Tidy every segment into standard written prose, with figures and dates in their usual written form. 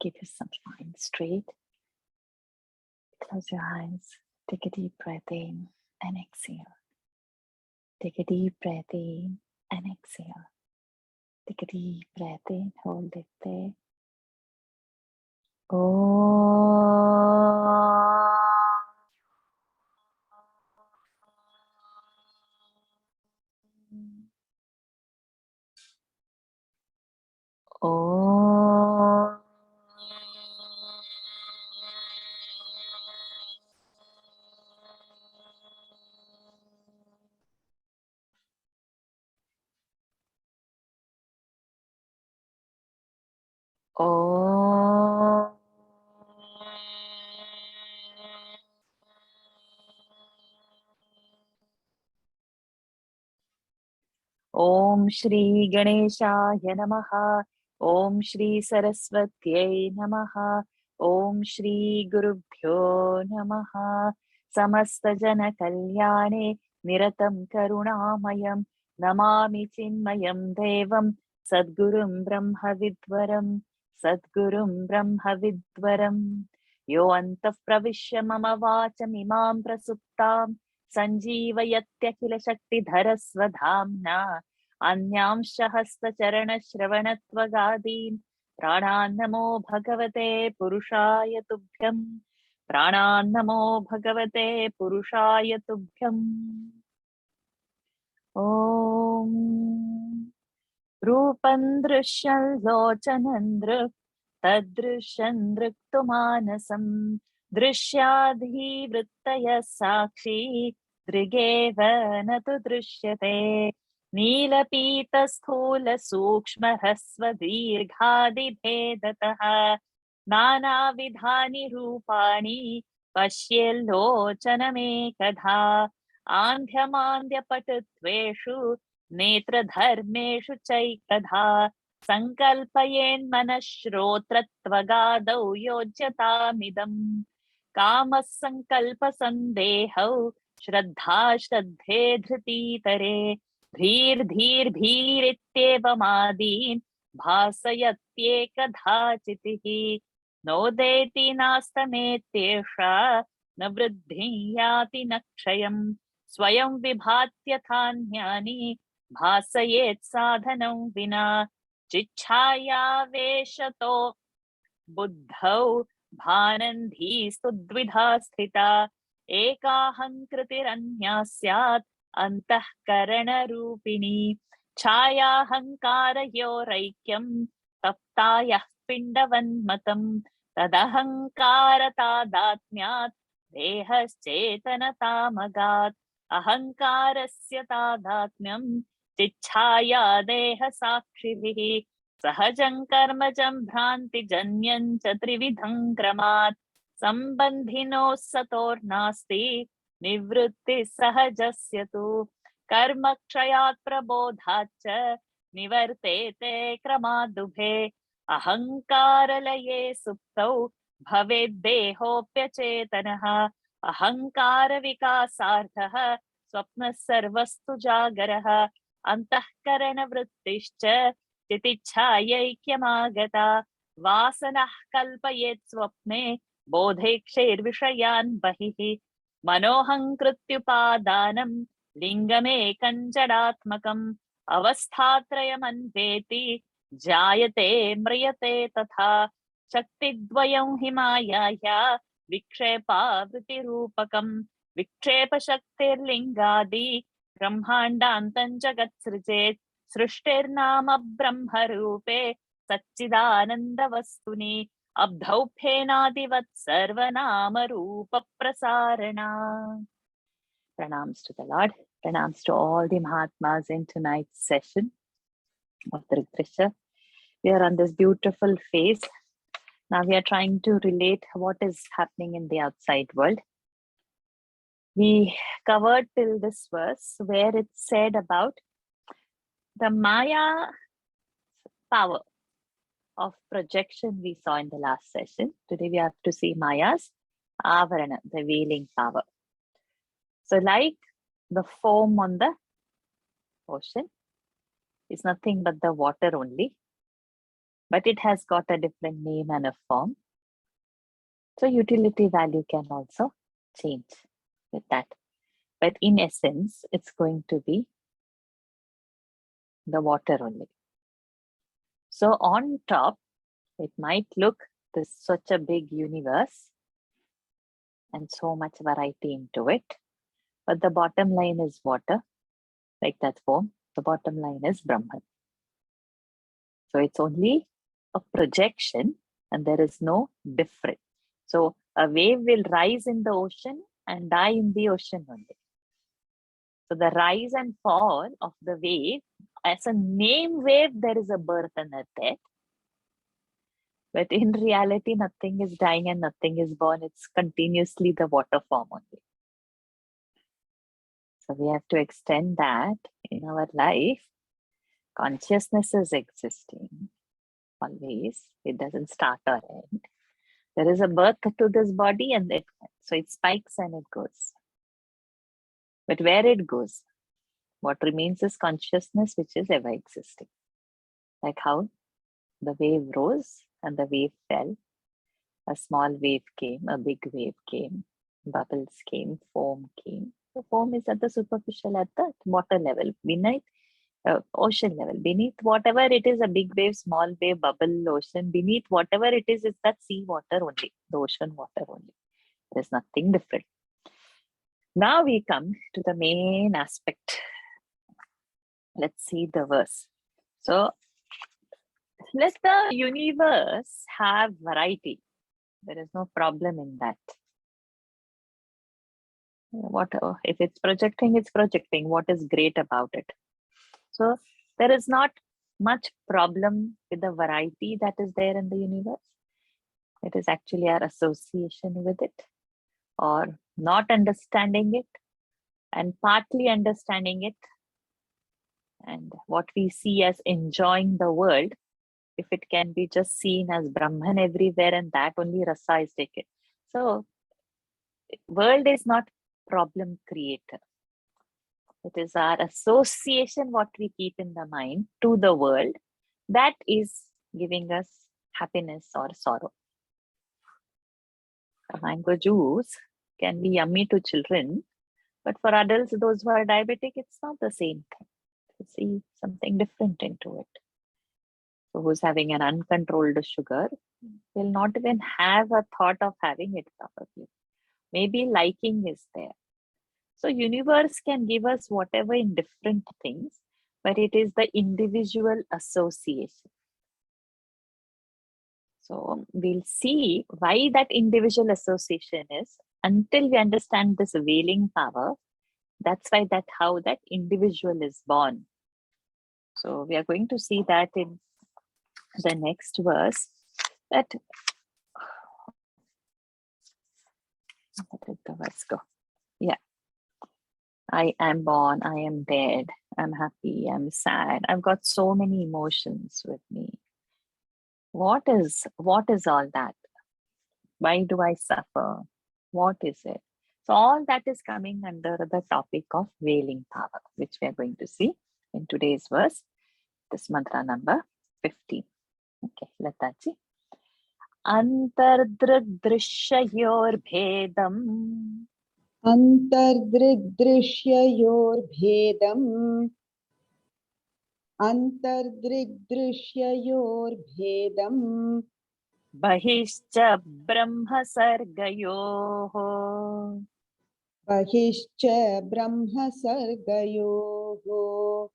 Keep your spine straight. Close your eyes. Take a deep breath in and exhale. Take a deep breath in and exhale. Take a deep breath in, hold it there. Om Shri Ganeshaya Namaha. Om Shri Saraswatyai Namaha. Om Shri Gurubhyo Namaha. Samasta Jana Kalyane Niratam Karunamayam Namami Chinmayam Devam Sadgurum Brahma Vidvaram Sadgurum Brahma Vidvaram Yo Antah Pravishya Mama Vacham Imam Prasuptam Sanjeevayatya Shakti Dharasvadhamna Anyansh Hastacharana-shravanatvagadin Pranannamo Bhagavate Purushaya Tubhyam Pranannamo Bhagavate Purushaya Tubhyam Om Rupan Drishyam Lochanandra Tadrishyam Driktumanasam Drishyadhi Vrittaya Sakshi Drigeva Natu Drishyate नीलपीतस्थूलसूक्ष्मह्रस्वदीर्घादिभेदतः नानाविधानि रूपाणि पश्येल्लोचनमेकधा आन्ध्यमान्द्यपटुत्वेषु नेत्रधर्मेषु चैकधा सङ्कल्पयेन्मनश्श्रोत्रत्वगादौ योज्यतामिदम् कामः सङ्कल्पसन्देहौ श्रद्धा श्रद्धे धृतीतरे धीर्धीर्भीरित्येवमादीन् भासयत्येकधा चितिः नोदेति नास्तमेत्येषा न वृद्धिं याति न क्षयम् स्वयं विभात्यथान्यानि भासयेत् साधनं विना चिच्छायावेशतो बुद्धौ भानन्धीस्तु द्विधा स्थिता एकाहङ्कृतिरन्या स्यात् अंतःकरणरूपिणी छायाहङ्कारयोरैक्यं तप्तायः पिण्डवन्मतं तदहङ्कारतादात्म्यात् देहश्चेतनतामगात् अहङ्कारस्य तादात्म्यं चिच्छाया देहसाक्षिभिः सहजं कर्मजं भ्रान्तिजन्यं च त्रिविधं क्रमात् सम्बन्धिनोः सतोर्नास्ति निवृत्ति सहजस्य तु कर्मक्षयात् प्रबोधाच्च निवर्तेते क्रमादुभे अहङ्कारलये सुप्तौ भवेद्देहोऽप्यचेतनः अहङ्कारविकासार्थः स्वप्नः सर्वस्तु जागरः अन्तःकरणवृत्तिश्च चितिच्छायैक्यमागता वासनः कल्पयेत् स्वप्ने बोधेक्षैर्विषयान् बहिः मनोहङ्कृत्युपादानं लिङ्गमेकं जडात्मकम् अवस्थात्रयमन्वेति जायते म्रियते तथा शक्तिद्वयं हि मायाया विक्षेपावृत्तिरूपकम् विक्षेपशक्तिर्लिङ्गादि ब्रह्माण्डान्तं जगत्सृजेत् सृष्टिर्नाम ब्रह्मरूपे सच्चिदानन्दवस्तुनि अब्धौफेनादिवत् सर्वनाम रूप prasarana. Pranams to the Lord. Pranams to all the Mahatmas in tonight's session of DrgDrishya. We are on this beautiful phase. Now we are trying to relate what is happening in the outside world. We covered till this verse where it said about the Maya power of projection we saw in the last session. Today we have to see Maya's avarana, the veiling power. So like the foam on the ocean is nothing but the water only. but it has got a different name and a form. So utility value can also change with that. But in essence, it's going to be the water only. So on top, it might look this such a big universe and so much variety into it. But the bottom line is water, like that form. The bottom line is Brahman. So it's only a projection and there is no difference. So a wave will rise in the ocean and die in the ocean only. So the rise and fall of the wave, as a name wave, there is a birth and a death. But in reality, nothing is dying and nothing is born. It's continuously the water form only. So we have to extend that in our life. Consciousness is existing always. It doesn't start or end. There is a birth to this body and so it spikes and it goes. But where it goes, what remains is consciousness, which is ever existing. Like how the wave rose and the wave fell. A small wave came, a big wave came, bubbles came, foam came. The foam is at the superficial, at the water level, beneath ocean level. Beneath whatever it is, a big wave, small wave, bubble, ocean, beneath whatever it is that sea water only, the ocean water only. There's nothing different. Now we come to the main aspect. Let's see the verse. So let the universe have variety. There is no problem in that. Whatever, if it's projecting, it's projecting. What is great about it? So there is not much problem with the variety that is there in the universe. It is actually our association with it, or not understanding it, and partly understanding it. And what we see as enjoying the world, if it can be just seen as Brahman everywhere and that only rasa is taken. So world is not problem creator. It is our association, what we keep in the mind to the world, that is giving us happiness or sorrow. A mango juice can be yummy to children, but for adults, those who are diabetic, it's not the same thing. You see something different into it. So who's having an uncontrolled sugar will not even have a thought of having it probably. Maybe liking is there. So universe can give us whatever in different things, but it is the individual association. So we'll see why that individual association is until we understand this veiling power. That's why how that individual is born. So we are going to see that in the next verse. That where did the verse go? Yeah. I am born, I am dead, I'm happy, I'm sad. I've got so many emotions with me. What is all that? Why do I suffer? What is it? So all that is coming under the topic of veiling power, which we are going to see in today's verse, this mantra number 15. Okay, let that see. DrgDrishyorbhedam. Antardrigdrishyayorbhedam Bahishcha Brahma Sargayoho. Bahishcha Brahma Sargayoho.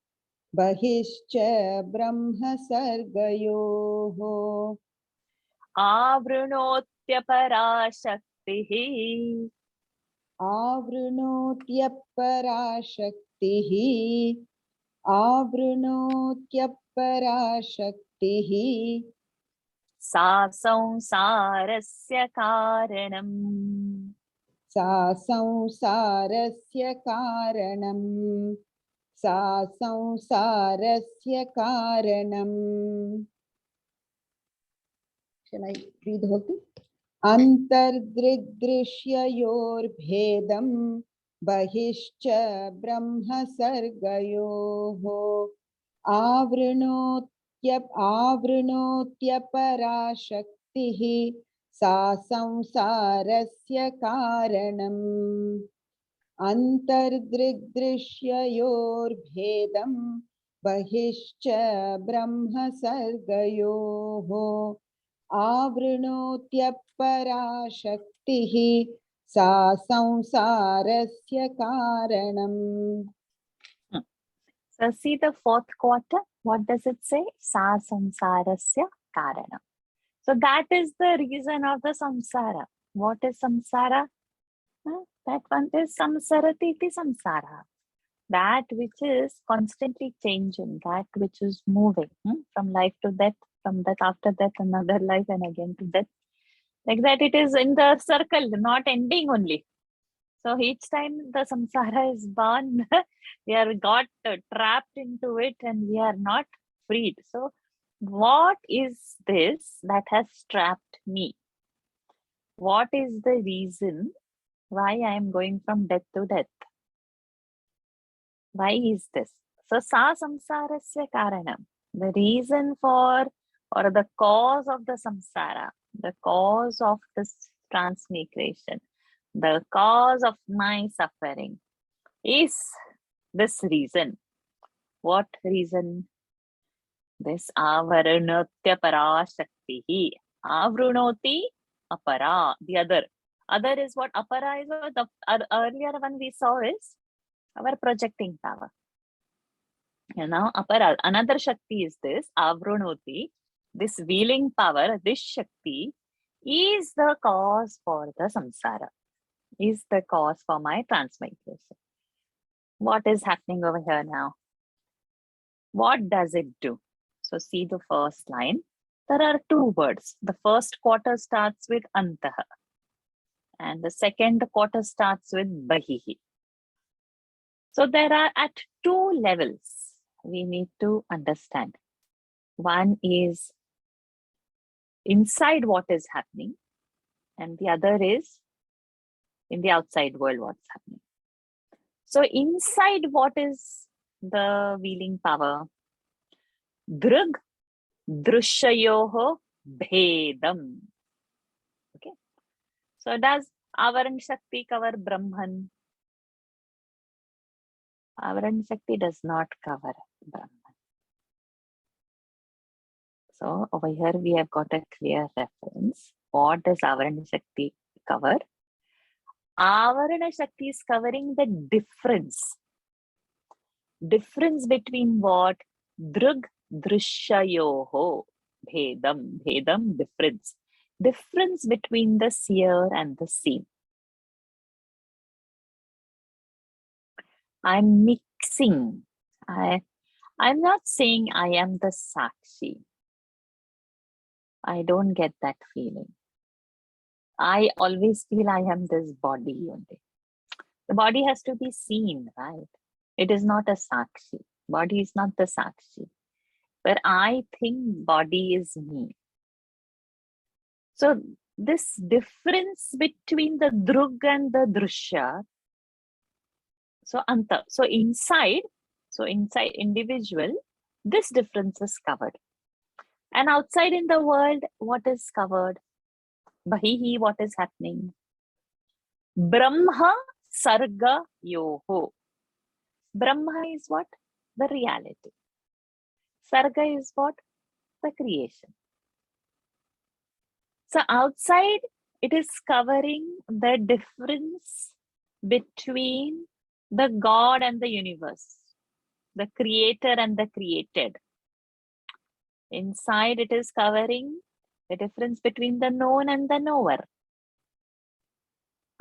Bahishcha Brahma Sargayoho. Avrunotya Parashaktihi. Avrunotya Parashaktihi. Avrunotya Parashaktihi. Sa samsarasya karanam. Sa samsarasya karanam. Sa samsarasya karanam. Shall I read the whole thing? Antardrigdrishyayorbhedam bahishcha brahma sargayoho avrunotya आवृणोत्यपराशक्तिः सा संसारस्य कारणम् अन्तर्दृग्दृश्ययोर्भेदं बहिश्च ब्रह्मसर्गयोः आवृणोत्यपराशक्तिः सा संसारस्य कारणम्. So see the fourth quarter. What does it say? Sa samsarasya karana. So that is the reason of the samsara. What is samsara? That one is samsarati iti samsara. That which is constantly changing, that which is moving from life to death, from death after death, another life, and again to death. Like that, it is in the circle, not ending only. So each time the samsara is born, we are got trapped into it and we are not freed. So what is this that has trapped me? What is the reason why I am going from death to death? Why is this? So sa samsarasya karanam. The reason for or the cause of the samsara, the cause of this transmigration, the cause of my suffering is this reason. What reason? This avarunotya parashaktihi. Avrunoti apara. The other. Other is what? Apara is what? The earlier one we saw is our projecting power. And now apara. Another shakti is this. Avrunoti. This wheeling power, this shakti is the cause for the samsara. Is the cause for my transmigration. What is happening over here now? What does it do? So see the first line. There are two words. The first quarter starts with antaha. And the second quarter starts with bahihi. So there are at two levels we need to understand. One is inside what is happening. And the other is in the outside world what's happening. So inside what is the wheeling power? DrgDrishyoho bhedam. Okay. So does Avaran Shakti cover Brahman? Avaran Shakti does not cover Brahman. So over here we have got a clear reference. What does Avaran Shakti cover? Avarana Shakti is covering the difference. Difference between what? DrgDrishyayoho bhedam. Bhedam, difference. Difference between the seer and the seen. I'm mixing. I'm not saying I am the Sakshi. I don't get that feeling. I always feel I am this body only. The body has to be seen, right? It is not a Sakshi. Body is not the Sakshi. But I think body is me. So this difference between the Drug and the Drishya, so inside individual, this difference is covered. And outside in the world, what is covered? Bahihi, what is happening? Brahma Sarga Yoho. Brahma is what? The reality. Sarga is what? The creation. So outside, it is covering the difference between the God and the universe, the creator and the created. Inside, it is covering the difference between the known and the knower.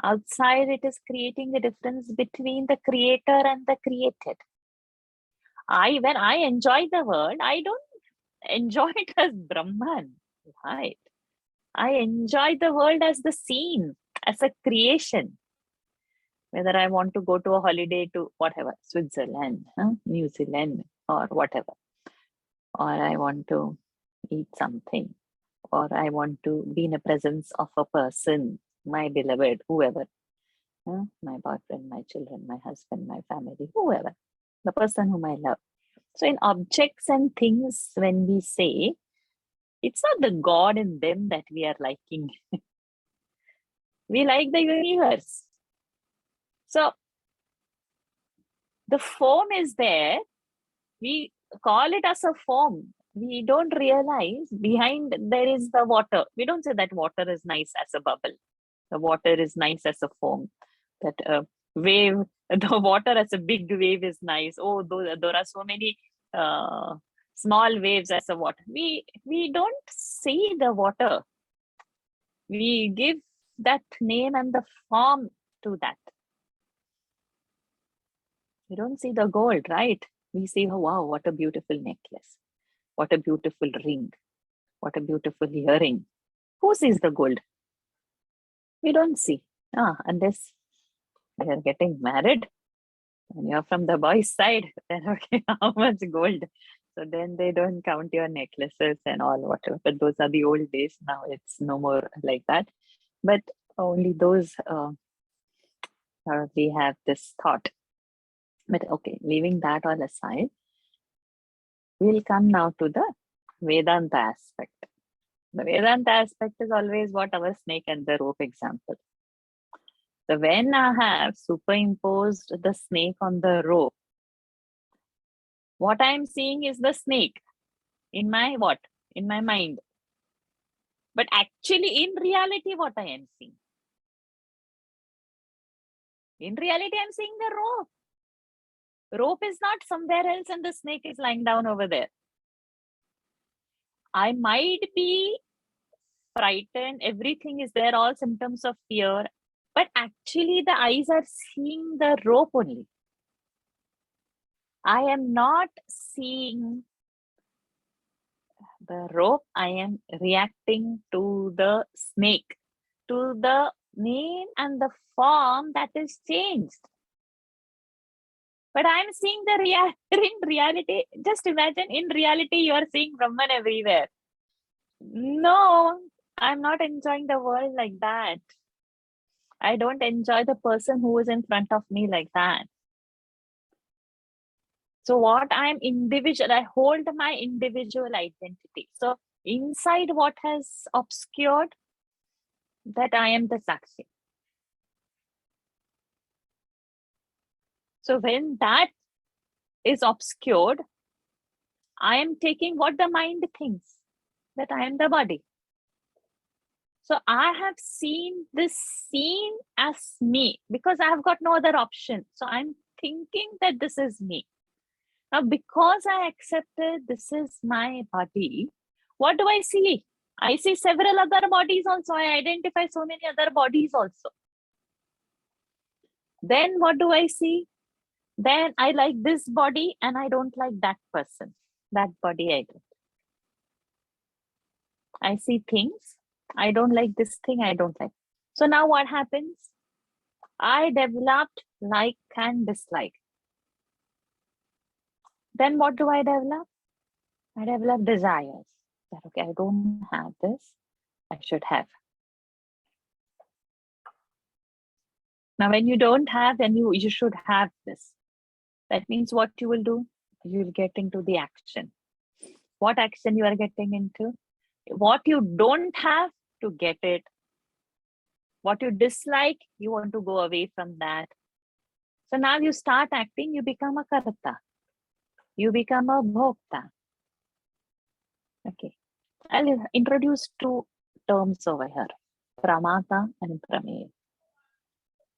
Outside, it is creating the difference between the creator and the created. When I enjoy the world, I don't enjoy it as Brahman, right? I enjoy the world as the scene, as a creation. Whether I want to go to a holiday to whatever, Switzerland, New Zealand, or whatever. Or I want to eat something. Or I want to be in the presence of a person, my beloved, whoever. My boyfriend, my children, my husband, my family, whoever. The person whom I love. So in objects and things, when we say, it's not the God in them that we are liking. We like the universe. So the form is there. We call it as a form. We don't realize behind there is the water. We don't say that water is nice as a bubble. The water is nice as a foam. That wave, the water as a big wave is nice. Oh, there are so many small waves as a water. We don't see the water. We give that name and the form to that. We don't see the gold, right? We see, oh, wow, what a beautiful necklace. What a beautiful ring. What a beautiful earring. Who sees the gold? We don't see. Unless they are getting married and you're from the boys' side, then okay, how much gold? So then they don't count your necklaces and all whatever. But those are the old days. Now it's no more like that. But only those we have this thought. But okay, leaving that all aside, we'll come now to the Vedanta aspect. The Vedanta aspect is always what our snake and the rope example. So when I have superimposed the snake on the rope, what I'm seeing is the snake in my what? In my mind. But actually, in reality, what I am seeing? In reality, I'm seeing the rope. Rope is not somewhere else and the snake is lying down over there. I might be frightened. Everything is there, all symptoms of fear. But actually, the eyes are seeing the rope only. I am not seeing the rope. I am reacting to the snake, to the name and the form that is changed. But I'm seeing the in reality. Just imagine, in reality, you are seeing Brahman everywhere. No, I'm not enjoying the world like that. I don't enjoy the person who is in front of me like that. So what I'm individual, I hold my individual identity. So inside what has obscured, that I am the Sakshi. So when that is obscured, I am taking what the mind thinks, that I am the body. So I have seen this scene as me because I have got no other option. So I'm thinking that this is me. Now, because I accepted this is my body, what do I see? I see several other bodies also. I identify so many other bodies also. Then what do I see? Then I like this body and I don't like that person. That body I don't. I see things. I don't like this thing. I don't like. So now what happens? I developed like and dislike. Then what do I develop? I develop desires. That okay, I don't have this. I should have. Now, when you don't have, then you should have this. That means what you will do? You will get into the action. What action you are getting into? What you don't have, to get it. What you dislike, you want to go away from that. So now you start acting, you become a karta. You become a bhokta. Okay. I'll introduce two terms over here. Pramata and prameya.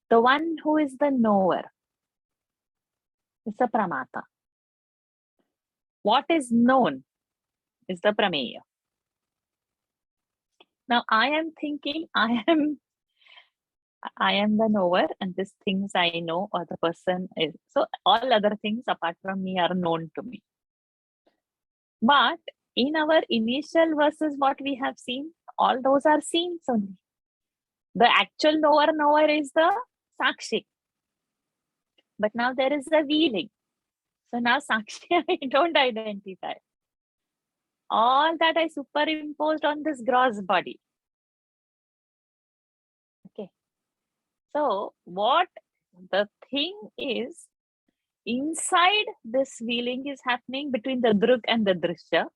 The one who is the knower is the pramata. What is known is the prameya. Now I am thinking I am the knower and these things I know, or the person is. So all other things apart from me are known to me. But in our initial verses, what we have seen, all those are scenes only. The actual knower is the Sakshi. But now there is a wheeling. So now Sakshi, I don't identify. All that I superimposed on this gross body. Okay. So what the thing is, inside this wheeling is happening between the Drug and the Drishya.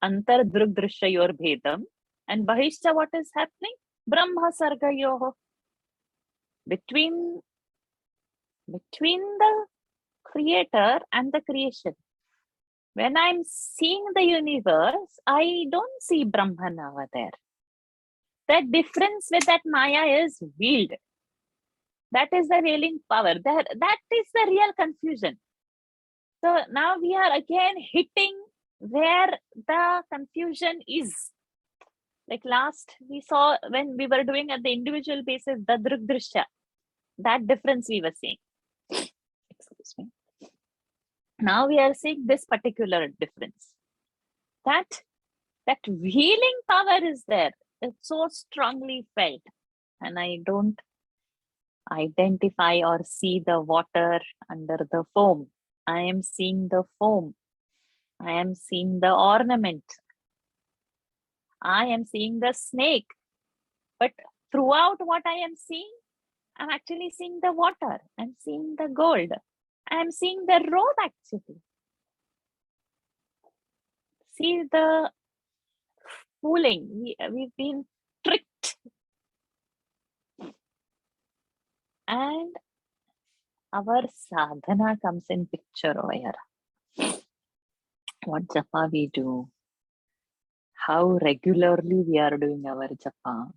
Antar DrgDrishya yor bhedam. And Bahishya, what is happening? Brahma sargayoho. Between the creator and the creation. When I'm seeing the universe, I don't see Brahman over there. That difference with that Maya is wheeled. That is the wheeling power. That is the real confusion. So now we are again hitting where the confusion is. Like last we saw when we were doing at the individual basis, the DrgDrishya, that difference we were seeing. Excuse me. Now we are seeing this particular difference. That healing power is there. It's so strongly felt. And I don't identify or see the water under the foam. I am seeing the foam. I am seeing the ornament. I am seeing the snake. But throughout what I am seeing, I'm actually seeing the water. I'm seeing the gold. I'm seeing the robe actually. See the fooling. We've been tricked. And our sadhana comes in picture over here. What japa we do, how regularly we are doing our japa,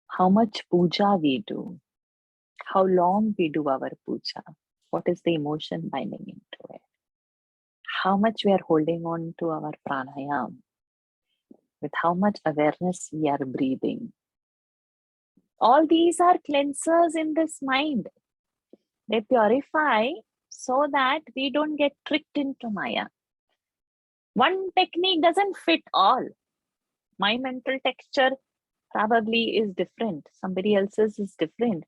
how much puja we do, how long we do our puja, what is the emotion binding into it, how much we are holding on to our pranayam, with how much awareness we are breathing. All these are cleansers in this mind. They purify so that we don't get tricked into Maya. One technique doesn't fit all. My mental texture probably is different. Somebody else's is different.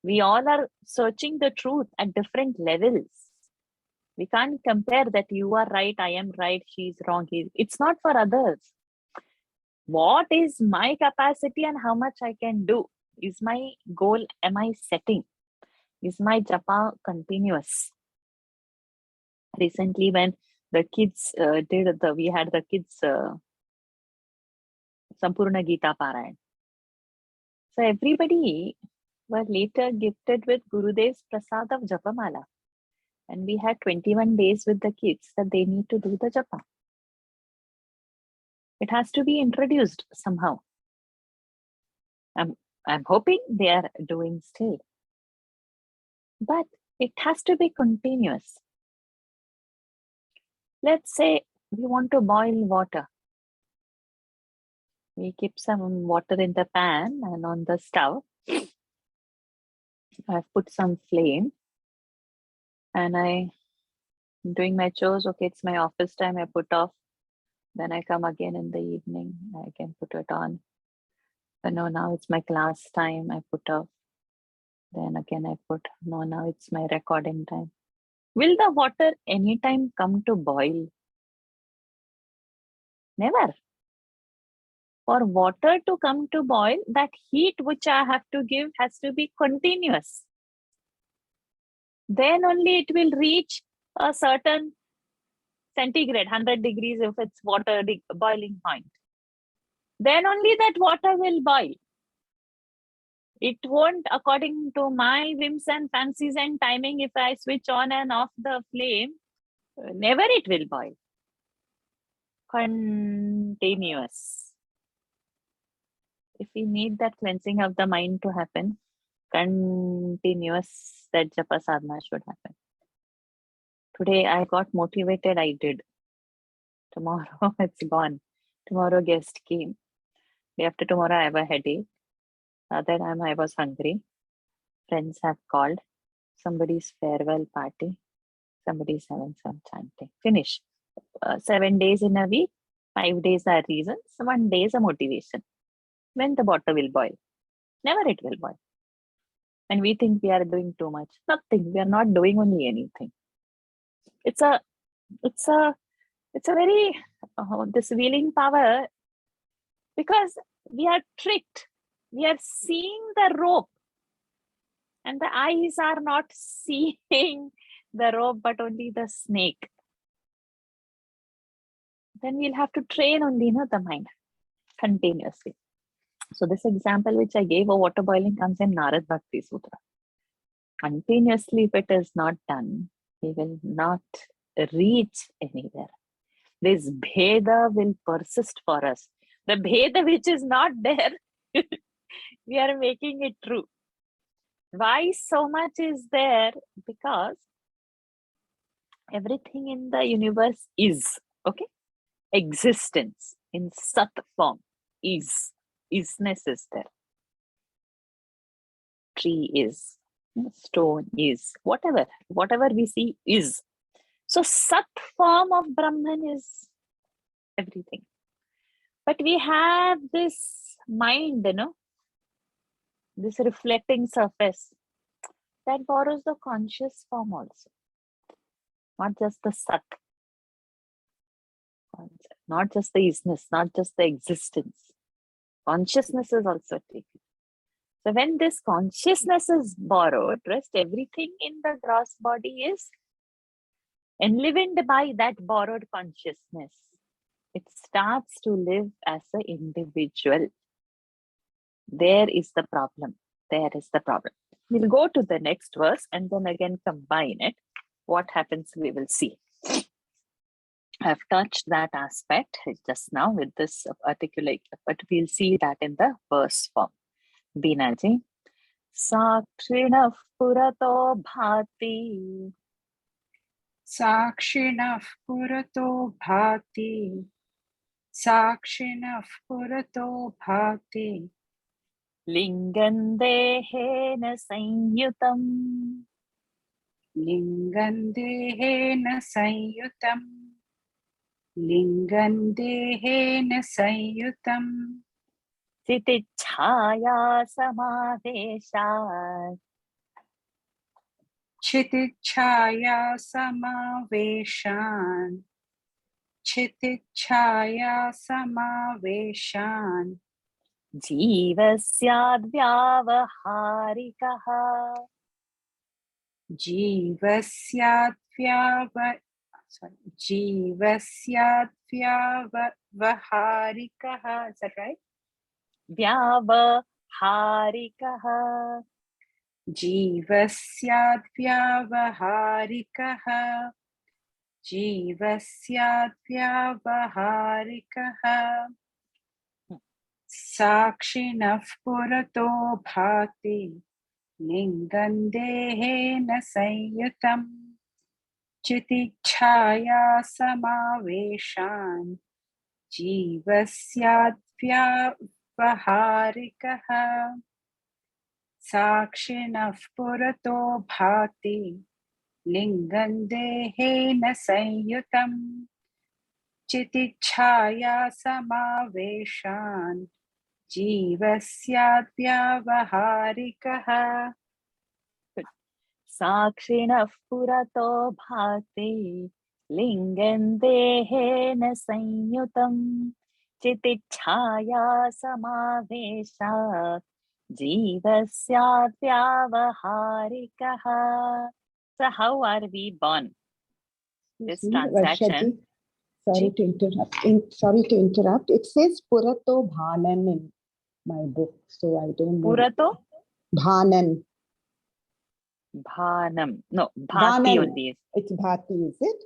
We all are searching the truth at different levels. We can't compare that you are right, I am right, she's wrong. It's not for others. What is my capacity and how much I can do? Is my goal, am I setting? Is my japa continuous? Recently, when the kids we had the kids Sampurna Gita Parayan. So everybody were later gifted with Gurudev's Prasad of Japamala. And we had 21 days with the kids that they need to do the japa. It has to be introduced somehow. I'm hoping they are doing still. But it has to be continuous. Let's say we want to boil water. We keep some water in the pan and on the stove. I've put some flame and I'm doing my chores. Okay, it's my office time. I put off. Then I come again in the evening. I can put it on. But no, now it's my class time. I put off. Then again I put, no, now it's my recording time. Will the water anytime come to boil? Never. For water to come to boil, that heat which I have to give has to be continuous. Then only it will reach a certain centigrade, 100 degrees if it's water boiling point. Then only that water will boil. It won't, according to my whims and fancies and timing, if I switch on and off the flame, never it will boil. Continuous. If we need that cleansing of the mind to happen, continuous, that japa sadhana should happen. Today I got motivated, I did. Tomorrow it's gone. Tomorrow guest came. Day after tomorrow I have a headache. That time I was hungry. Friends have called. Somebody's farewell party. Somebody's having some chanting. Finish. 7 days in a week. 5 days are reasons. 1 day is a motivation. When the water will boil? Never it will boil. And we think we are doing too much. Nothing. We are not doing only anything. It's a very this wheeling power, because we are tricked. We are seeing the rope and the eyes are not seeing the rope, but only the snake. Then we'll have to train only the mind continuously. So this example which I gave of water boiling comes in Narad Bhakti Sutra. Continuously, if it is not done, we will not reach anywhere. This Bheda will persist for us. The Bheda which is not there, we are making it true. Why so much is there? Because everything in the universe is, okay? Existence in Sat form is. Isness is there. Tree is, stone is, whatever we see is. So Sat form of Brahman is everything. But we have this mind, this reflecting surface that borrows the conscious form also. Not just the Sat. Not just the isness, not just the existence. Consciousness is also taken. So when this consciousness is borrowed, rest everything in the gross body is enlivened by that borrowed consciousness. It starts to live as an individual. There is the problem. There is the problem. We'll go to the next verse and then again combine it. What happens, we will see. I've touched that aspect just now with this articulate, but we'll see that in the verse form. Binaji. Sakshinah purato bhati. Sakshinah purato bhati. Sakshinah purato bhati. Lingam dehena sanyutam. Lingam dehena sanyutam. Lingam dehena sanyutam. Chitichhaya samaveshat. Chitichhaya samaveshan. Chitichhaya samaveshan. Jivasyad vyavaharikaha. Jivasyat vyavaharikaha. Is that right? Vyavaharikaha. Jivasyat vyavaharikaha. Jivasyat vyavaharikaha. Sakshinah purato bhati. Lingam dehena sanyutam. Chitichhaya samaveshan. Jivasyat vyavaharikaha. Sakshinah purato bhati. Lingam dehena sanyutam. Chitichhaya samaveshan. Jivasyat vyavaharikaha. Sakshinah purato bhati. Lingam dehena sanyutam. Chitichhaya samaveshat. Jivasyat vyavaharikaha. So how are we born? This transaction. Sorry to interrupt. It says Purato Bhanan in my book, so I don't know. Purato? Bhanan. Bhanam. No, Bhati Bhanan. only. It's Bhati, is it?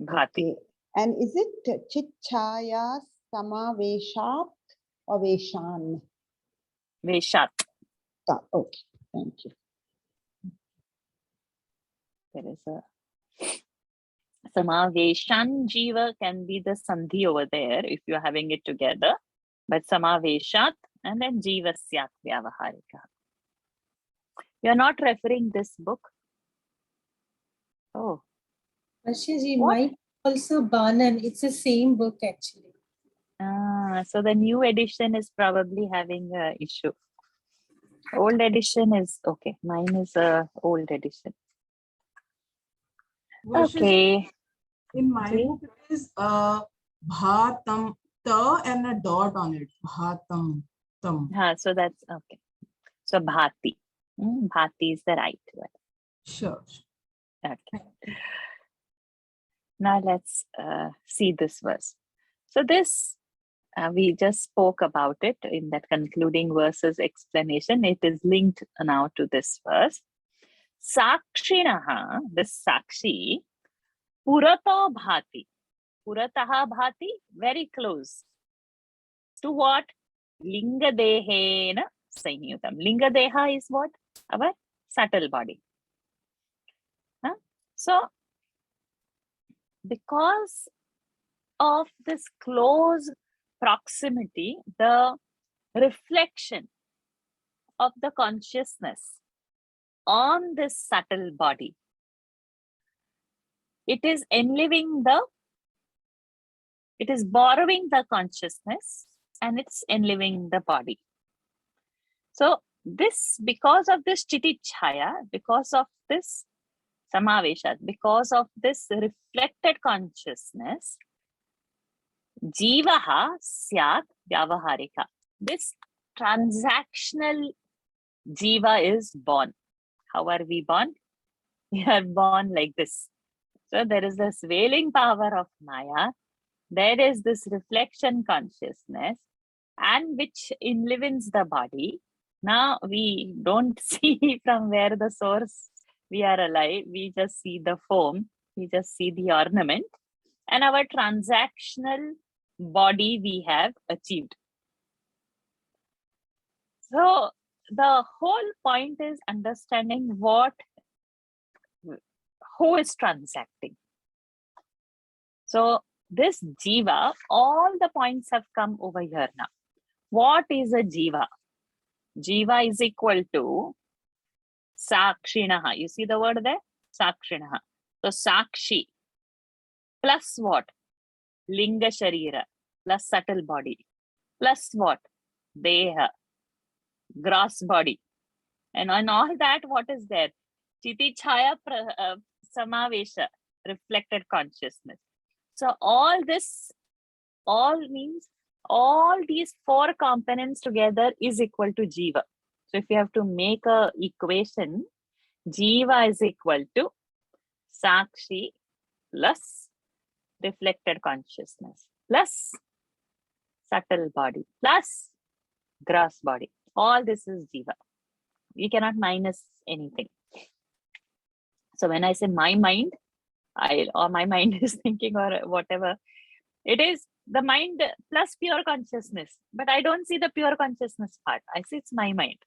Bhati. Okay. And is it Chitchaya Samaveshat or Veshan? Veshat. Okay, thank you. There is a Samaveshan Jiva can be the Sandhi over there if you're having it together. But Samaveshat and then Jivasyat Vyavaharika. You're not referring this book? Oh. Drishya What? might also Banan. It's the same book actually. So the new edition is probably having a issue. Old edition is okay. Mine is a old edition. Okay. In my book, it is bhatam ta and a dot on it. Bhatam tam. So that's okay. So Bhati. Bhati is the right word. Sure. Okay. Now let's see this verse. So this, we just spoke about it in that concluding verses explanation. It is linked now to this verse. Sakshinaha, this Sakshi, Purato Bhati. Purataha Bhati, very close. To what? Lingadehena Sanyutam. Lingadeha is what? Our subtle body. So, because of this close proximity, the reflection of the consciousness on this subtle body, it is borrowing the consciousness and it's enliving the body. So this, because of this Chitichaya, because of this Samavesha, because of this reflected consciousness, Jivaha Syat Vyavaharika. This transactional Jiva is born. How are we born? We are born like this. So there is this veiling power of Maya. There is this reflection consciousness, and which enlivens the body. Now we don't see from where the source we are alive. We just see the form. We just see the ornament. And our transactional body we have achieved. So the whole point is understanding who is transacting. So this Jiva, all the points have come over here now. What is a Jiva? Jiva is equal to Sakshinaha. You see the word there? Sakshinaha. So Sakshi plus what? Linga Sharira plus subtle body plus what? Deha, gross body. And on all that, what is there? Chiti Chaya Samavesha, reflected consciousness. So all this, all means all these four components together is equal to Jiva. So if you have to make a equation, Jiva is equal to Sakshi plus reflected consciousness plus subtle body plus gross body. All this is Jiva. We cannot minus anything. So when I say my mind, or my mind is thinking or whatever, it is the mind plus pure consciousness. But I don't see the pure consciousness part. I see it's my mind.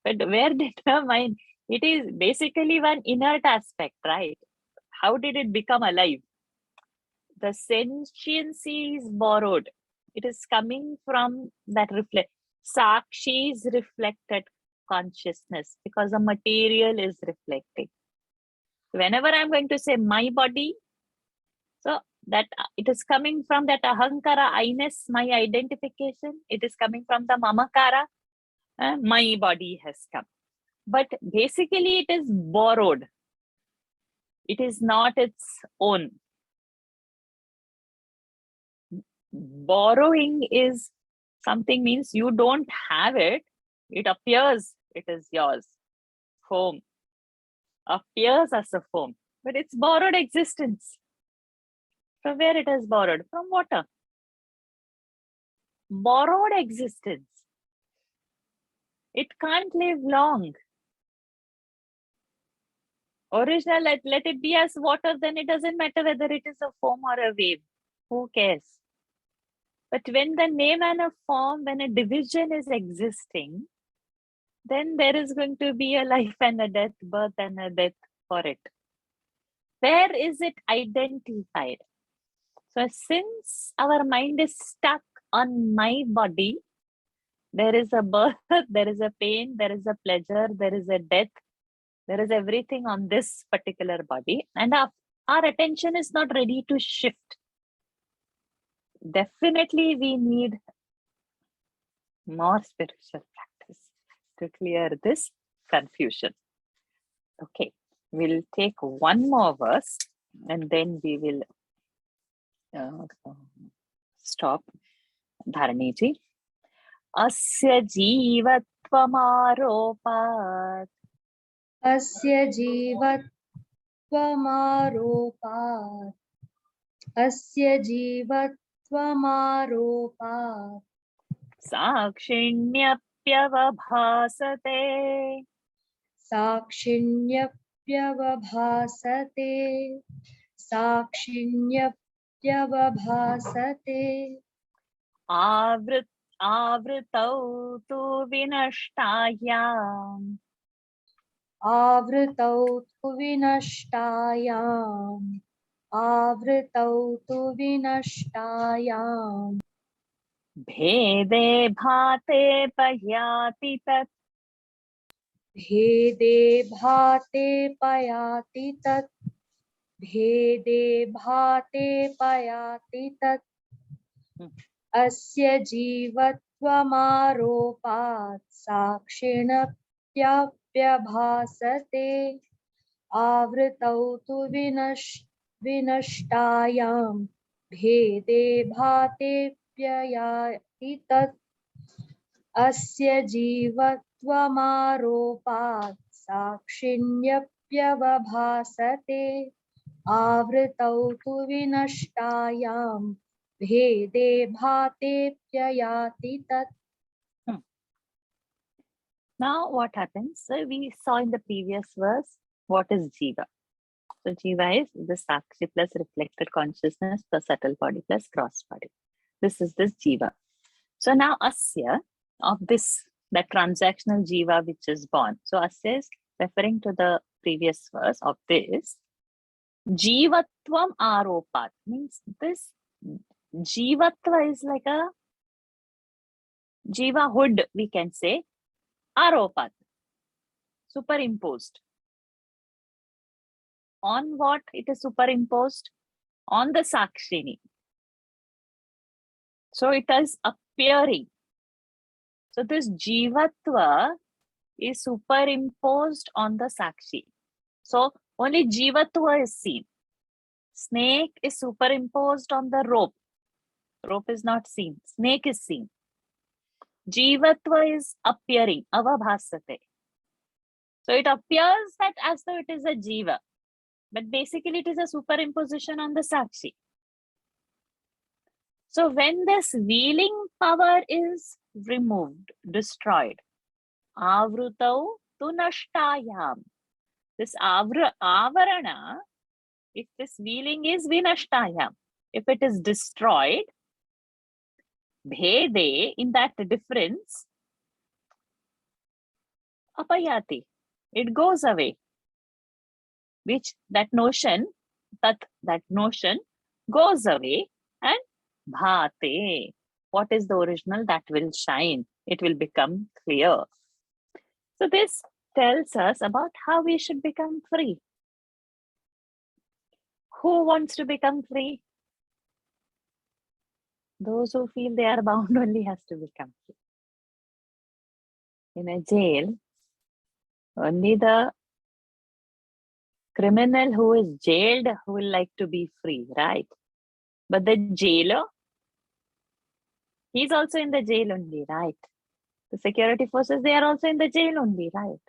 But where did the mind? It is basically one inert aspect, right? How did it become alive? The sentiency is borrowed. It is coming from that Sakshi's reflected consciousness, because the material is reflecting. Whenever I'm going to say my body, so that it is coming from that ahankara, I-ness, my identification. It is coming from the mamakara, my body has come. But basically it is borrowed. It is not its own. Borrowing is something, means you don't have it. It appears it is yours. Form appears as a form, but it's borrowed existence. From where it is borrowed? From water. Borrowed existence. It can't live long. Original, let it be as water, then it doesn't matter whether it is a foam or a wave. Who cares? But when the name and a form, when a division is existing, then there is going to be a life and a death, birth and a death for it. Where is it identified? So since our mind is stuck on my body, there is a birth, there is a pain, there is a pleasure, there is a death, there is everything on this particular body, and our attention is not ready to shift. Definitely we need more spiritual practice to clear this confusion. Okay, we'll take one more verse and then we will stop. Dharaniji. Asya jivatvam aropat. Asya जीवत्वमारोपात् अस्य जीवत्वमारोपात् साक्षिण्यप्यवभासते साक्षिण्यप्यवभासते साक्षिण्यप्यवभासते आवृतौ तु विनष्टायाम् आवृतौ तु विनष्टायाम् आवृतौ तु विनष्टायाम् भेदे भाते पयाति तत् भेदे भाते पयाति तत् भेदे भाते पयाति तत् अस्य जीवत्वमारोपात् साक्षिणप्यभासते आवृतौ तु विनष्टायाम् भेदे भातेऽप्ययाति तत् अस्य जीवत्वमारोपात् साक्षिण्यप्यवभासते आवृतौ तु विनष्टायाम् भेदे भातेऽप्ययाति तत्. Now what happens? So we saw in the previous verse what is Jiva. So Jiva is the Sakshi plus reflected consciousness plus subtle body plus gross body. This is this Jiva. So now Asya, of this, that transactional Jiva which is born. So Asya is referring to the previous verse of this. Jivatvam aropat means this Jivatva is like a Jiva hood, we can say. Aropat, superimposed. On what it is superimposed? On the Sakshini. So it is appearing. So this Jivatva is superimposed on the Sakshi. So only Jivatva is seen. Snake is superimposed on the rope. Rope is not seen. Snake is seen. Jivatva is appearing, avabhasate. So it appears that as though it is a jiva, but basically it is a superimposition on the sakshi. So when this wheeling power is removed, destroyed, avrutau tu nashtayam. This avarana, if this wheeling is vinashtayam, if it is destroyed, bhede, in that difference, apayati, it goes away. Which that notion goes away, and bhate, what is the original? That will shine. It will become clear. So this tells us about how we should become free. Who wants to become free? Those who feel they are bound only has to become free. In a jail, only the criminal who is jailed who will like to be free, right? But the jailer, he's also in the jail only, right? The security forces, they are also in the jail only, right?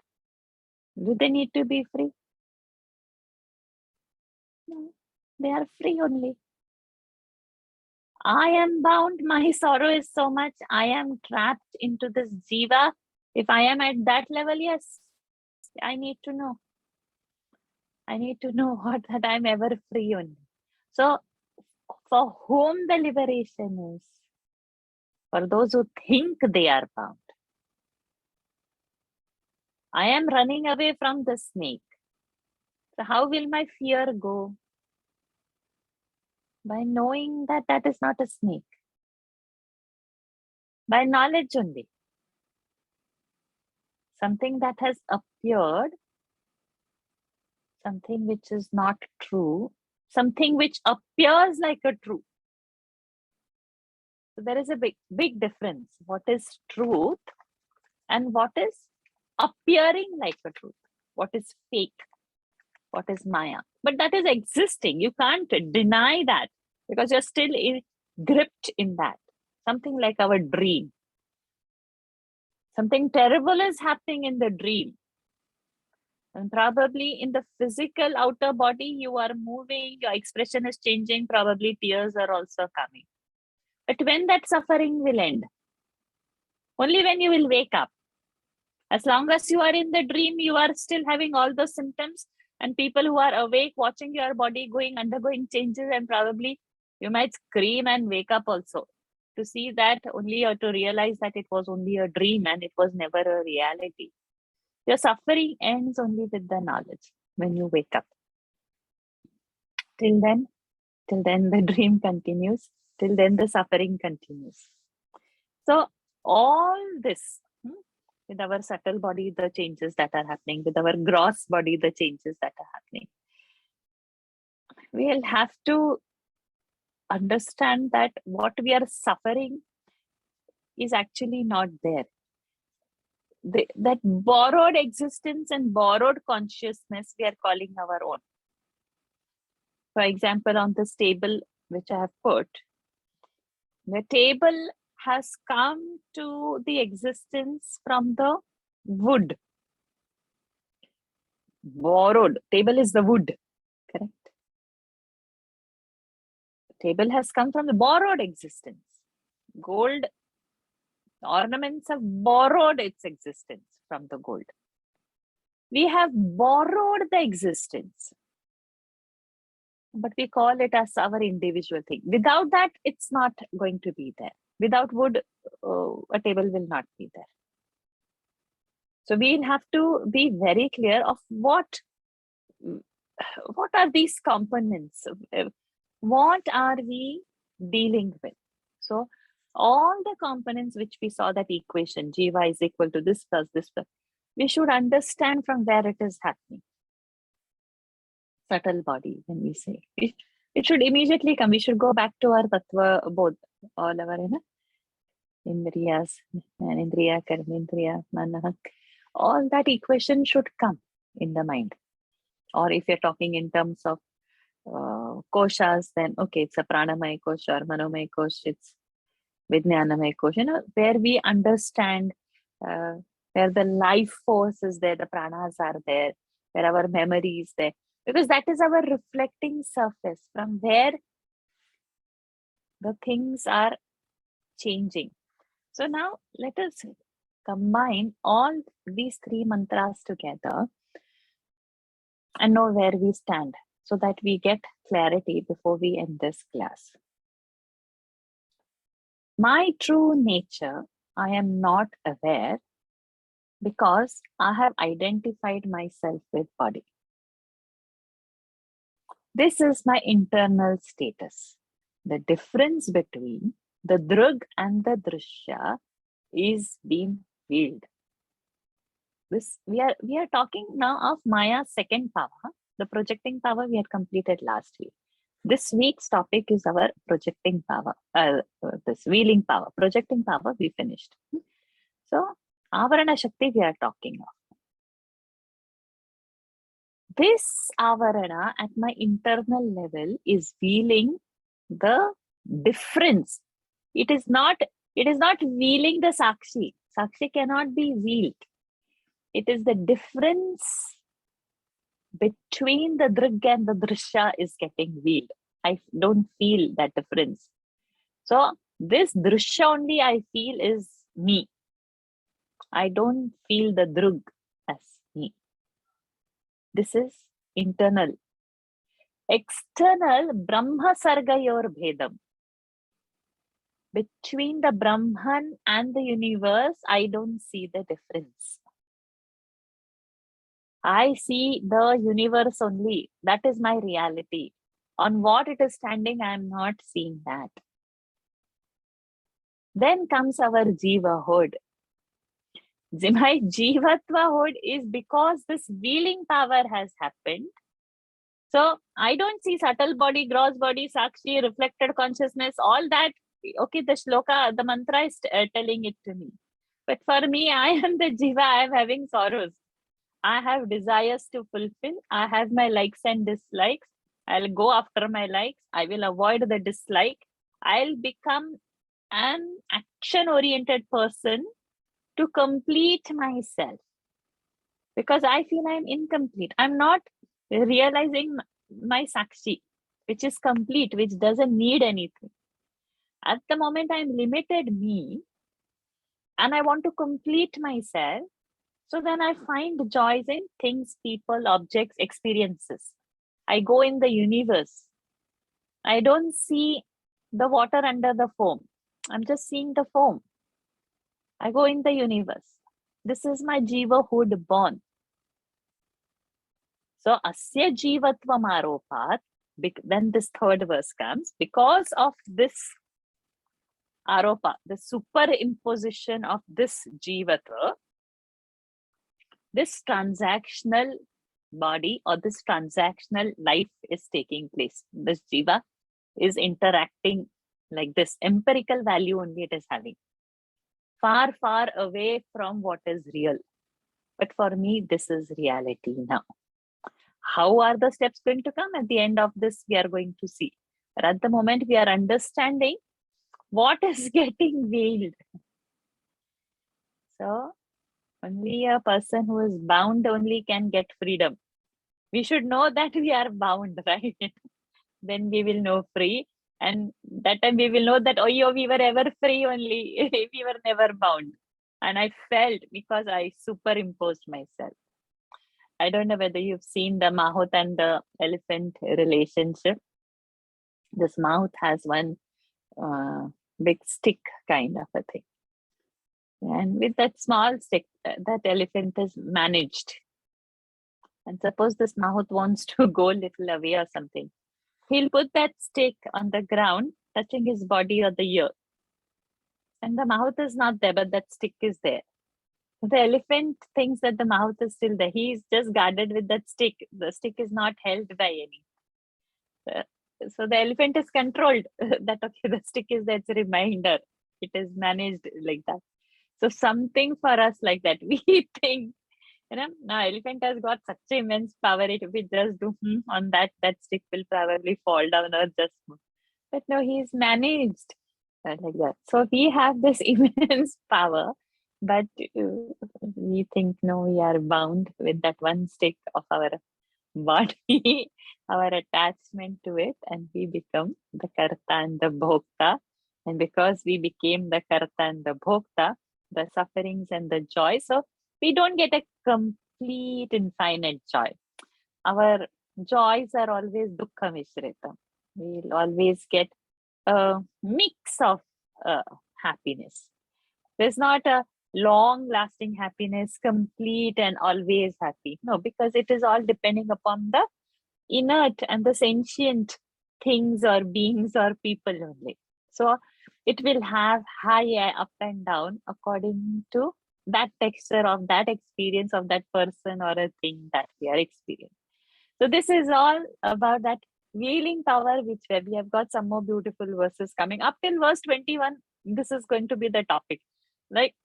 Do they need to be free? No, they are free only. I am bound, my sorrow is so much, I am trapped into this jiva. If I am at that level, yes, I need to know. I need to know what that I'm ever free only. So for whom the liberation is? For those who think they are bound. I am running away from the snake. So how will my fear go? By knowing that that is not a snake. By knowledge only. Something that has appeared, something which is not true, something which appears like a truth. So there is a big difference. What is truth and what is appearing like a truth? What is fake? What is Maya? But that is existing. You can't deny that because you're still gripped in that. Something like our dream. Something terrible is happening in the dream. And probably in the physical outer body, you are moving, your expression is changing, probably tears are also coming. But when that suffering will end? Only when you will wake up. As long as you are in the dream, you are still having all those symptoms, and people who are awake watching your body undergoing changes, and probably you might scream and wake up also to see that only, or to realize that it was only a dream and it was never a reality. Your suffering ends only with the knowledge when you wake up. Till then the dream continues. Till then the suffering continues. So all this, with our subtle body, the changes that are happening, with our gross body, the changes that are happening, we'll have to understand that what we are suffering is actually not there. That borrowed existence and borrowed consciousness we are calling our own. For example, on this table which I have put, the table has come to the existence from the wood. Borrowed. Table is the wood, correct? Table has come from the borrowed existence. Gold ornaments have borrowed its existence from the gold. We have borrowed the existence, but we call it as our individual thing. Without that, it's not going to be there. Without wood, a table will not be there. So we'll have to be very clear of what are these components? What are we dealing with? So all the components which we saw, that equation, Jiva is equal to this plus this plus, we should understand from where it is happening. Subtle body, when we say. It should immediately come. We should go back to our tattva, both, all our indriyas, indriya, karmendriya, manah. All that equation should come in the mind. Or if you're talking in terms of koshas, then okay, it's a pranamaya kosha or manomaya kosha, it's vijnanamaya kosha, where we understand where the life force is there, the pranas are there, where our memory is there, because that is our reflecting surface from where the things are changing. So now let us combine all these three mantras together and know where we stand, so that we get clarity before we end this class. My true nature, I am not aware, because I have identified myself with body. This is my internal status. The difference between the Drug and the Drishya is being healed. This we are talking now of Maya's second power. The projecting power we had completed last week. This week's topic is our projecting power, this wheeling power. Projecting power we finished. So, Avarana Shakti we are talking of. This Avarana at my internal level is wheeling the difference. It is not wheeling the Sakshi. Sakshi cannot be wheeled. It is the difference between the Drg and the Drishya is getting wheeled. I don't feel that difference. So this Drishya only I feel is me. I don't feel the Drg as me. This is internal. External, Brahma Sargayor Bhedam. Between the Brahman and the universe, I don't see the difference. I see the universe only. That is my reality. On what it is standing, I am not seeing that. Then comes our Jivahood. My Jivatvahood is because this wheeling power has happened. So I don't see subtle body, gross body, Sakshi, reflected consciousness, all that. Okay, the shloka, the mantra is telling it to me. But for me, I am the Jiva, I am having sorrows. I have desires to fulfill. I have my likes and dislikes. I'll go after my likes. I will avoid the dislike. I'll become an action-oriented person to complete myself. because I feel I'm incomplete. I'm not realizing my Sakshi, which is complete, which doesn't need anything. At the moment, I'm limited me and I want to complete myself. So then I find joys in things, people, objects, experiences. I go in the universe. I don't see the water under the foam. I'm just seeing the foam. I go in the universe. This is my jivahood born. So asya jivatvam aropat, then this third verse comes, because of this aropa, the superimposition of this jivatva, this transactional body or this transactional life is taking place. This jiva is interacting like this. Empirical value only it is having. Far, far away from what is real. But for me, this is reality now. How are the steps going to come? At the end of this, we are going to see. But at the moment, we are understanding what is getting veiled. So, only a person who is bound only can get freedom. We should know that we are bound, right? Then we will know free. And that time we will know that, oh, we were ever free only. We were never bound. And I felt because I superimposed myself. I don't know whether you've seen the Mahout and the elephant relationship. This Mahout has one big stick kind of a thing. And with that small stick, that elephant is managed. And suppose this Mahout wants to go a little away or something. He'll put that stick on the ground, touching his body or the ear. And the Mahout is not there, but that stick is there. The elephant thinks that the Mahout is still there. He's just guarded with that stick. The stick is not held by any. So the elephant is controlled. That, okay, the stick is there. It's a reminder. It is managed like that. So something for us like that. We think, now elephant has got such immense power. If we just do on that stick will probably fall down or just move. But no, he's managed like that. So we have this immense power, but we think, no, we are bound with that one stick of our body, our attachment to it, and we become the karta and the bhokta. And because we became the karta and the bhokta, the sufferings and the joy. So we don't get a complete infinite joy. Our joys are always dukkha mishrita. We'll always get a mix of happiness. There's not a long lasting happiness, complete and always happy. No, because it is all depending upon the inert and the sentient things or beings or people only. So it will have high up and down according to that texture of that experience of that person or a thing that we are experiencing. So this is all about that veiling power, which we have got some more beautiful verses coming up till verse 21. This is going to be the topic. Like,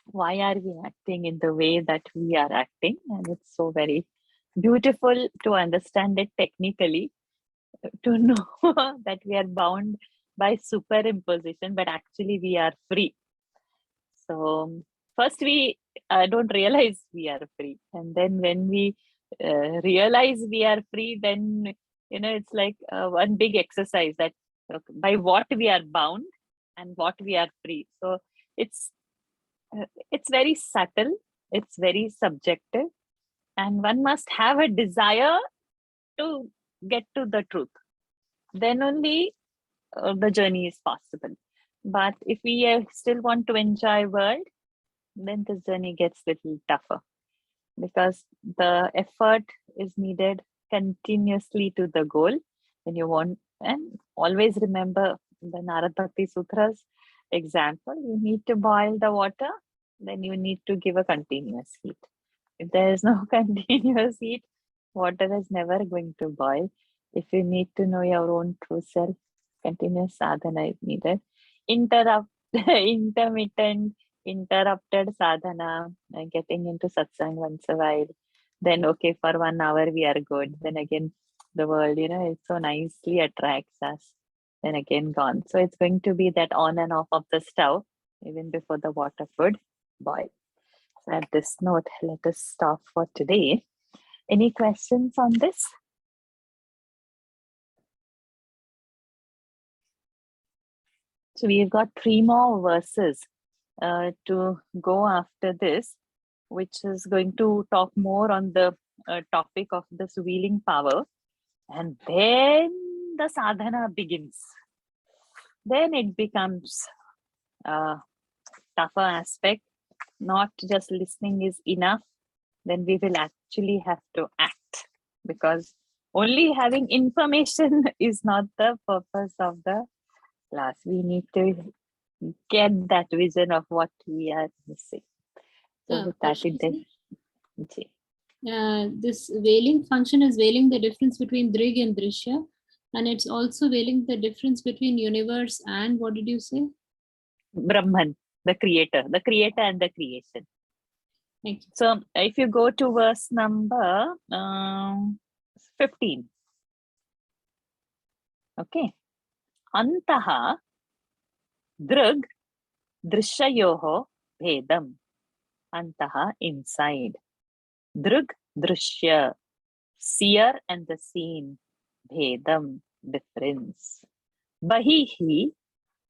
why are we acting in the way that we are acting? And it's so very beautiful to understand it technically, to know that we are bound by superimposition, but actually we are free. So first we don't realize we are free. And then when we realize we are free, then, it's like one big exercise that by what we are bound and what we are free. So it's very subtle, it's very subjective, and one must have a desire to get to the truth. Then only the journey is possible. But if we still want to enjoy world, then this journey gets a little tougher, because the effort is needed continuously to the goal when you want. And always remember the Narad Bhakti Sutras example, you need to boil the water, then you need to give a continuous heat. If there is no continuous heat, water is never going to boil. If you need to know your own true self, continuous sadhana is needed. Intermittent, interrupted sadhana, getting into satsang once a while. Then, okay, for 1 hour we are good. Then again, the world, it so nicely attracts us. Then again gone. So it's going to be that on and off of the stove, even before the water could boil. So at this note, let us stop for today. Any questions on this? So we've got 3 more verses to go after this, which is going to talk more on the topic of this wheeling power. And then the sadhana begins. Then it becomes a tougher aspect. Not just listening is enough. Then we will actually have to act, because only having information is not the purpose of the class. We need to get that vision of what we are missing. So with that, this veiling function is veiling the difference between Drig and Drishya, and it's also veiling the difference between universe and, what did you say? Brahman, the creator and the creation. Thank you. So if you go to verse number 15. Okay. Antaha drug drishyayoho bhedam. Antaha, inside. Drug drishya, seer and the seen. Bhedam, difference. Bahihi,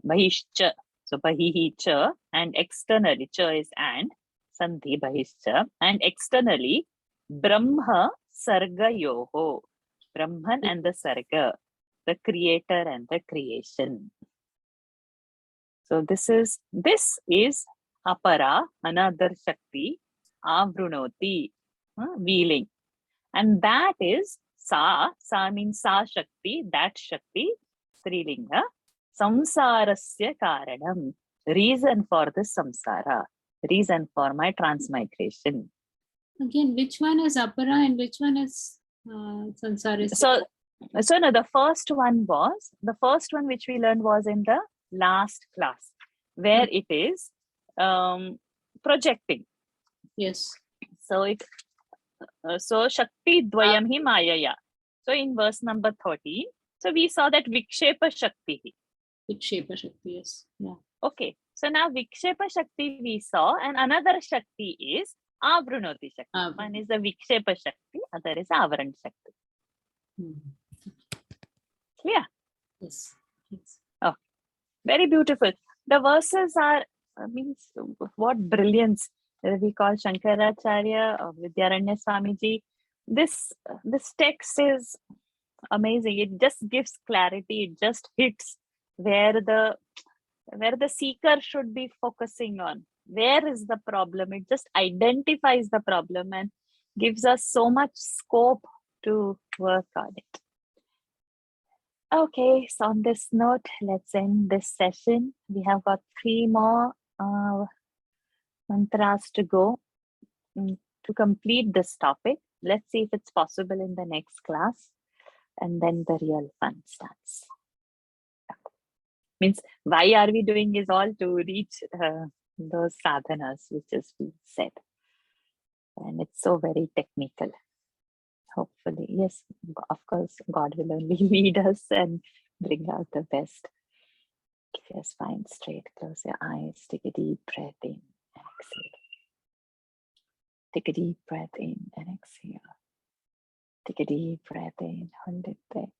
bahishcha. So bahihi cha, and externally, cha is and, sandhi bahishcha, and externally, brahma sarga yoho. Brahman and the sarga, the creator and the creation. So this is apara, another shakti, avrunoti, wheeling. And that is sa means sa shakti, that shakti, strilinga, samsarasya karanam, reason for the samsara, reason for my transmigration. Again, which one is apara and which one is sansara? So no, the first one which we learned was in the last class, where it is projecting. Yes. So it so shakti dvayam hi mayaya. So in verse number 13, so we saw that vikshepa shakti. Vikshepa shakti, yes. Yeah. Okay. So now vikshepa shakti we saw, and another shakti is avrunoti shakti. One is the vikshepa shakti, other is avaran shakti. Clear? Yes. Yes. Oh, very beautiful. The verses are, means what brilliance. We call Shankaracharya or Vidyaranya Swamiji. This text is amazing. It just gives clarity. It just hits where the seeker should be focusing on. Where is the problem? It just identifies the problem and gives us so much scope to work on it. Okay, so on this note, let's end this session. We have got 3 more mantras to go to complete this topic. Let's see if it's possible in the next class, and then the real fun starts. Means why are we doing is all to reach those sadhanas which is being said, and it's so very technical. Hopefully, yes, of course, God will only lead us and bring out the best. Keep your spine straight, close your eyes, take a deep breath in and exhale. Take a deep breath in and exhale. Take a deep breath in, hold it there.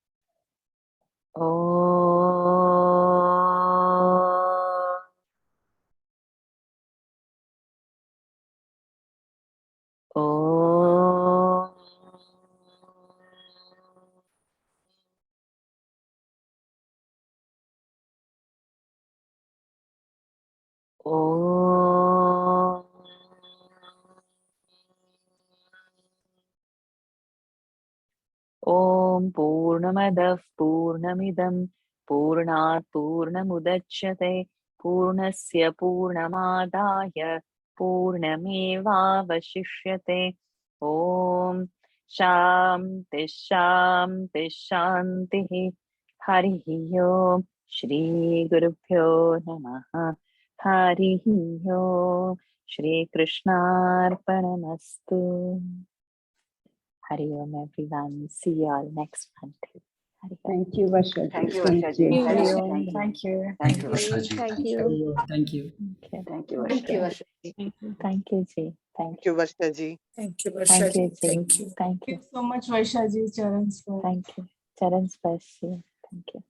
Om Purnamadah Purnamidam Purnat Purnamudachyate Purnasya Purnamadaya Purnamevavashishyate. Om Shanti Shanti Shanti. Harihi Om. Shri Gurubhyo Namaha. Harihi Om. Shri Krishnarpanamastu. Hari Om, everyone. See you all next month. Thank you, Varsha. Thank you, Thank Varsha ji. you. Thank you. Thank you. Thank you. Thank you. Thank you. Okay. Thank you, Thank you, Varsha. Varsha. Thank you, Ji. Thank Thank you, Varsha ji. Thank you, Varsha Thank ji. you, Ji. Thank you. Thank Thank you. you so much, Varsha ji, Charan sir. Thank you. Charan Sparshi. Thank you.